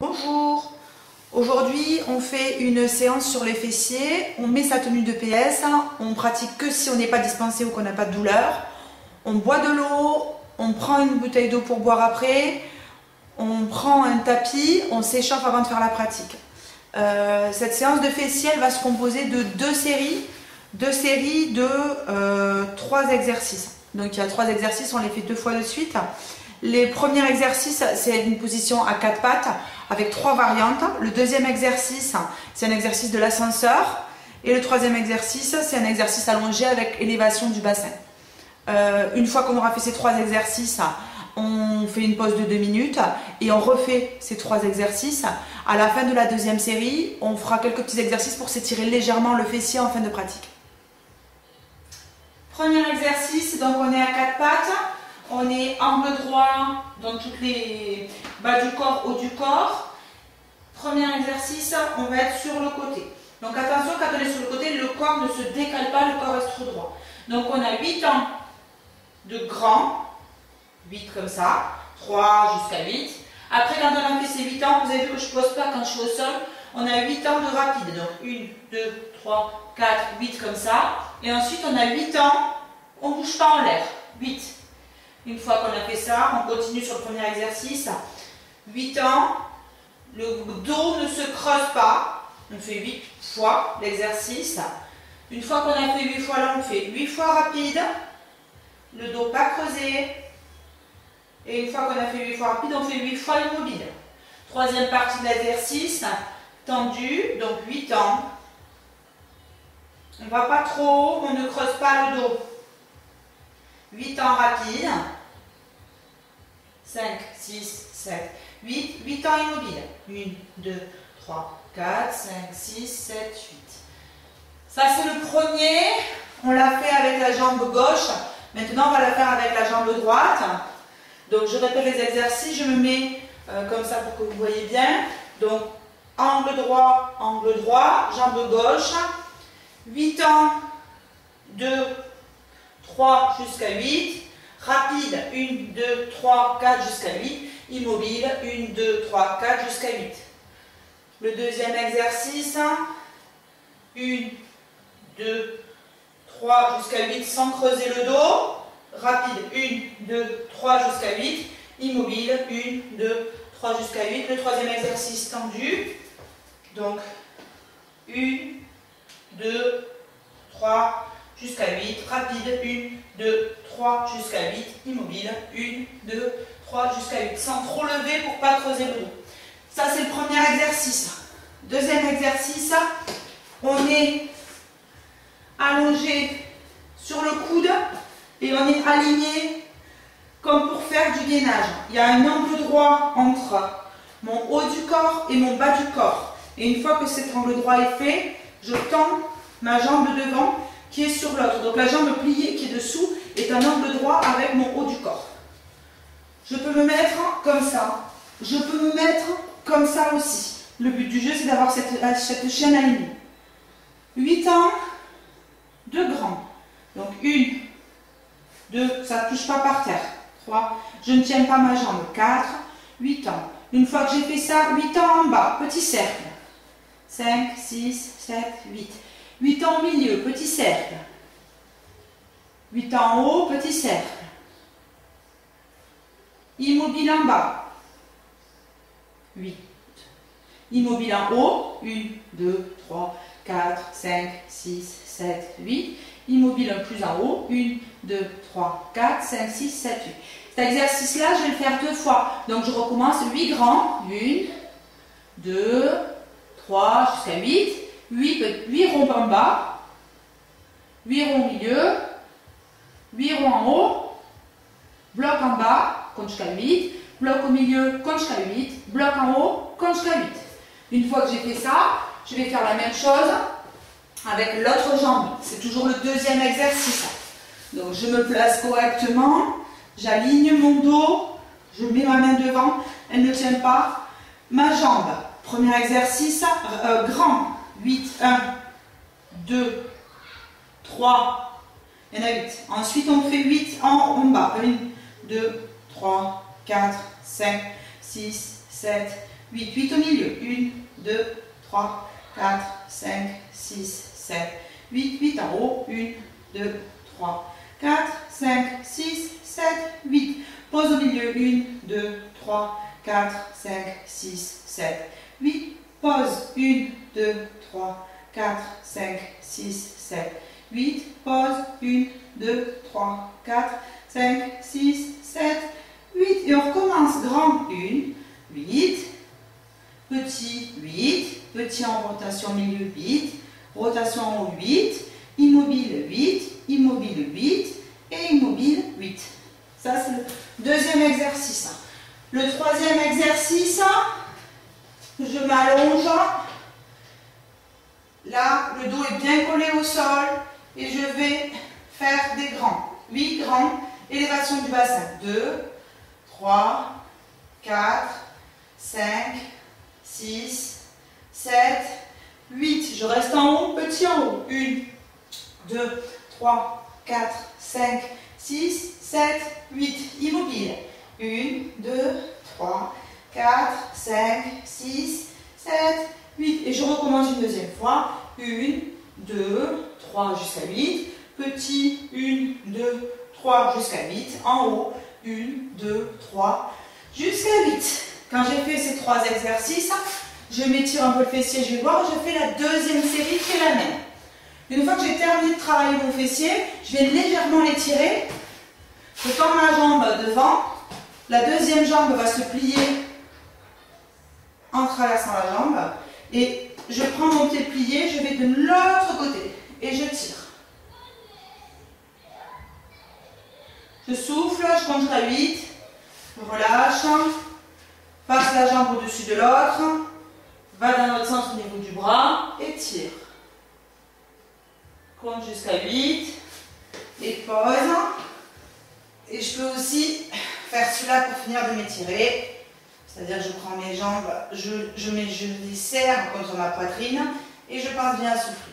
Bonjour, aujourd'hui on fait une séance sur les fessiers, on met sa tenue de PS, on pratique que si on n'est pas dispensé ou qu'on n'a pas de douleur, on boit de l'eau, on prend une bouteille d'eau pour boire après, on prend un tapis, on s'échauffe avant de faire la pratique. Cette séance de fessiers elle va se composer de deux séries de 3 exercices. Donc il y a 3 exercices, on les fait 2 fois de suite. Les premiers exercices, c'est une position à 4 pattes avec 3 variantes. Le deuxième exercice, c'est un exercice de l'ascenseur. Et le troisième exercice, c'est un exercice allongé avec élévation du bassin. Une fois qu'on aura fait ces 3 exercices, on fait une pause de 2 minutes et on refait ces 3 exercices. À la fin de la deuxième série, on fera quelques petits exercices pour s'étirer légèrement le fessier en fin de pratique. Premier exercice, donc on est à 4 pattes. On est angle droit dans toutes les bas du corps, haut du corps. Premier exercice, on va être sur le côté. Donc attention, quand on est sur le côté, le corps ne se décale pas, le corps reste tout droit. Donc on a 8 temps de grand, 8 comme ça, 3 jusqu'à 8. Après, quand on a fait ces 8 temps, vous avez vu que je ne pose pas quand je suis au sol, on a 8 temps de rapide. Donc 1, 2, 3, 4, 8 comme ça. Et ensuite, on a 8 temps, on ne bouge pas en l'air. 8. Une fois qu'on a fait ça, on continue sur le premier exercice. 8 temps, le dos ne se creuse pas. On fait 8 fois l'exercice. Une fois qu'on a fait 8 fois là, on fait 8 fois rapide. Le dos pas creusé. Et une fois qu'on a fait 8 fois rapide, on fait 8 fois immobile. Troisième partie de l'exercice, tendu, donc 8 temps. On ne va pas trop haut, on ne creuse pas le dos. 8 temps rapide. 5, 6, 7, 8. 8 temps immobile. 1, 2, 3, 4, 5, 6, 7, 8. Ça, c'est le premier. On l'a fait avec la jambe gauche. Maintenant, on va la faire avec la jambe droite. Donc, je répète les exercices. Je me mets comme ça pour que vous voyez bien. Donc, angle droit, jambe gauche. 8 temps, 2, 3 jusqu'à 8. Rapide, 1, 2, 3, 4 jusqu'à 8. Immobile, 1, 2, 3, 4 jusqu'à 8. Le deuxième exercice, 1, 2, 3 jusqu'à 8 sans creuser le dos. Rapide, 1, 2, 3 jusqu'à 8. Immobile, 1, 2, 3 jusqu'à 8. Le troisième exercice tendu. Donc, 1, 2, 3 jusqu'à 8. Rapide, 1, 2, 3 jusqu'à 8. Immobile, 1, 2, 3 jusqu'à 8. Sans trop lever pour ne pas creuser le dos. Ça, c'est le premier exercice. Deuxième exercice, on est allongé sur le coude et on est aligné comme pour faire du gainage. Il y a un angle droit entre mon haut du corps et mon bas du corps. Et une fois que cet angle droit est fait, je tends ma jambe devant qui est sur l'autre. Donc la jambe pliée qui est dessous est un angle droit avec mon haut du corps. Je peux me mettre comme ça. Je peux me mettre comme ça aussi. Le but du jeu, c'est d'avoir cette chaîne alignée. 8 temps de grand. Donc 1, 2, ça ne touche pas par terre. 3, je ne tiens pas ma jambe. 4, 8 ans. Une fois que j'ai fait ça, 8 ans en bas, petit cercle. 5, 6, 7, 8. 8 ans au milieu, petit cercle. 8 ans en haut, petit cercle. Immobile en bas. 8. Immobile en haut. 1, 2, 3, 4, 5, 6, 7, 8. Immobile un plus en haut. 1, 2, 3, 4, 5, 6, 7, 8. Cet exercice-là, je vais le faire 2 fois. Donc, je recommence 8 grands. 1, 2, 3, jusqu'à 8. 8 ronds en bas. 8 ronds au milieu. 8 ronds en haut. Bloc en bas, compte jusqu'à 8. Bloc au milieu, compte jusqu'à 8. Bloc en haut, compte jusqu'à 8. Une fois que j'ai fait ça, je vais faire la même chose avec l'autre jambe. C'est toujours le deuxième exercice. Donc je me place correctement. J'aligne mon dos. Je mets ma main devant. Elle ne tient pas. Ma jambe. Premier exercice, grand. 8, 1, 2, 3. Il y en a 8. Ensuite, on fait 8 en bas. 1, 2, 3, 4, 5, 6, 7, 8. 8 au milieu. 1, 2, 3, 4, 5, 6, 7, 8. 8 en haut. 1, 2, 3, 4, 5, 6, 7, 8. Pause au milieu. 1, 2, 3, 4, 5, 6, 7, 8. Pause. 1, 2, 3, 4, 5, 6, 7, 8. Pause. 1, 2, 3, 4, 5, 6, 7, 8. Et on recommence. Grand. 1, 8. Petit. 8. Petit en rotation milieu. 8. Rotation en haut. 8. Immobile. 8. Immobile. 8. Et immobile. 8. Ça, c'est le deuxième exercice. Le troisième exercice, je m'allonge. Là, le dos est bien collé au sol et je vais faire des grands. 8 grands. Élévation du bassin. 2, 3, 4, 5, 6, 7, 8. Je reste en haut, petit en haut. 1, 2, 3, 4, 5, 6, 7, 8. Immobile. 1, 2, 3, 4, 5, 6, 7, 8. Et je recommence une deuxième fois. 1, 2, 3 jusqu'à 8. Petit. 1, 2, 3 jusqu'à 8. En haut. 1, 2, 3 jusqu'à 8. Quand j'ai fait ces trois exercices, je m'étire un peu le fessier, je vais voir, je fais la deuxième série qui est la même. Une fois que j'ai terminé de travailler mon fessier, je vais légèrement l'étirer. Je tends ma jambe devant. La deuxième jambe va se plier en traversant la jambe. Et je prends mon pied plié, je vais de l'autre côté. Et je tire. Je souffle, je compte à 8. Je relâche. Passe la jambe au-dessus de l'autre. Va dans l'autre sens au niveau du bras. Et tire. Compte jusqu'à 8. Et pause. Et je peux aussi faire celui-là pour finir de m'étirer. C'est-à-dire que je prends mes jambes, je les serre contre ma poitrine et je pense bien à souffler.